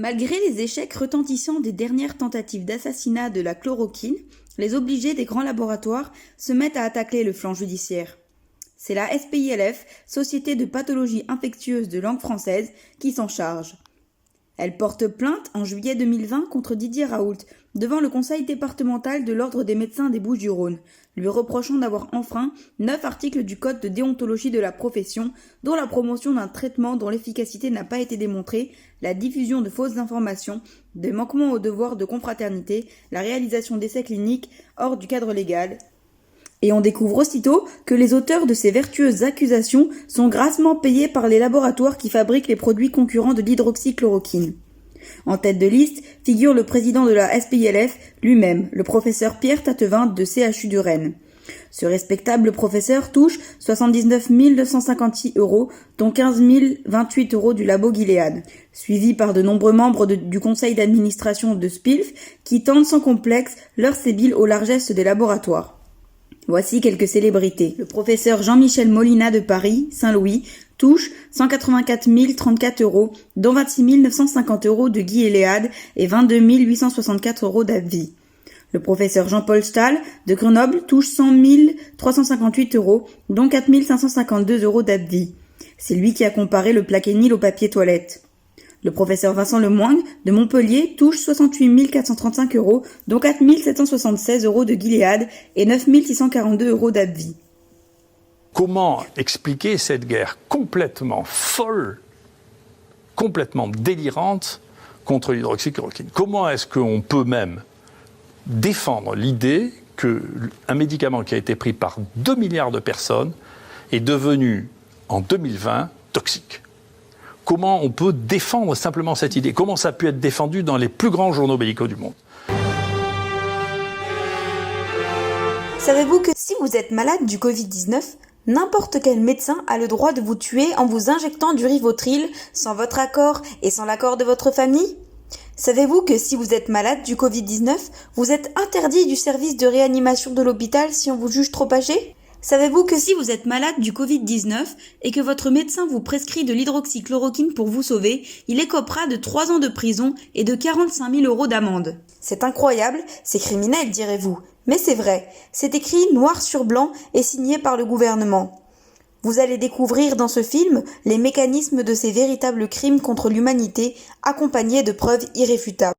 Malgré les échecs retentissants des dernières tentatives d'assassinat de la chloroquine, les obligés des grands laboratoires se mettent à attaquer le flanc judiciaire. C'est la SPILF, Société de pathologie infectieuse de langue française, qui s'en charge. Elle porte plainte en juillet 2020 contre Didier Raoult devant le conseil départemental de l'Ordre des médecins des Bouches-du-Rhône, lui reprochant d'avoir enfreint 9 articles du code de déontologie de la profession, dont la promotion d'un traitement dont l'efficacité n'a pas été démontrée, la diffusion de fausses informations, des manquements au devoir de confraternité, la réalisation d'essais cliniques hors du cadre légal. Et on découvre aussitôt que les auteurs de ces vertueuses accusations sont grassement payés par les laboratoires qui fabriquent les produits concurrents de l'hydroxychloroquine. En tête de liste figure le président de la SPILF lui-même, le professeur Pierre Tatevin de CHU de Rennes. Ce respectable professeur touche 79 956 €, dont 15 028 € du labo Gilead, suivi par de nombreux membres du conseil d'administration de SPILF qui tentent sans complexe leur sébile aux largesses des laboratoires. Voici quelques célébrités. Le professeur Jean-Michel Molina de Paris, Saint-Louis, touche 184 034 €, dont 26 950 € de Gilead et 22 864 € d'AbbVie. Le professeur Jean-Paul Stahl de Grenoble touche 100 358 €, dont 4 552 € d'AbbVie. C'est lui qui a comparé le Plaquenil au papier toilette. Le professeur Vincent Lemoigne de Montpellier touche 68 435 €, dont 4 776 € de Gilead et 9 642 € d'AbbVie. Comment expliquer cette guerre complètement folle, complètement délirante contre l'hydroxychloroquine? Comment est-ce qu'on peut même défendre l'idée qu'un médicament qui a été pris par 2 milliards de personnes est devenu, en 2020, toxique? Comment on peut défendre simplement cette idée? Comment ça a pu être défendu dans les plus grands journaux médicaux du monde? Savez-vous que si vous êtes malade du Covid-19, n'importe quel médecin a le droit de vous tuer en vous injectant du Rivotril sans votre accord et sans l'accord de votre famille? Savez-vous que si vous êtes malade du Covid-19, vous êtes interdit du service de réanimation de l'hôpital si on vous juge trop âgé? Savez-vous que si vous êtes malade du Covid-19 et que votre médecin vous prescrit de l'hydroxychloroquine pour vous sauver, il écopera de 3 ans de prison et de 45 000 € d'amende? C'est incroyable, c'est criminel, direz-vous. Mais c'est vrai, c'est écrit noir sur blanc et signé par le gouvernement. Vous allez découvrir dans ce film les mécanismes de ces véritables crimes contre l'humanité, accompagnés de preuves irréfutables.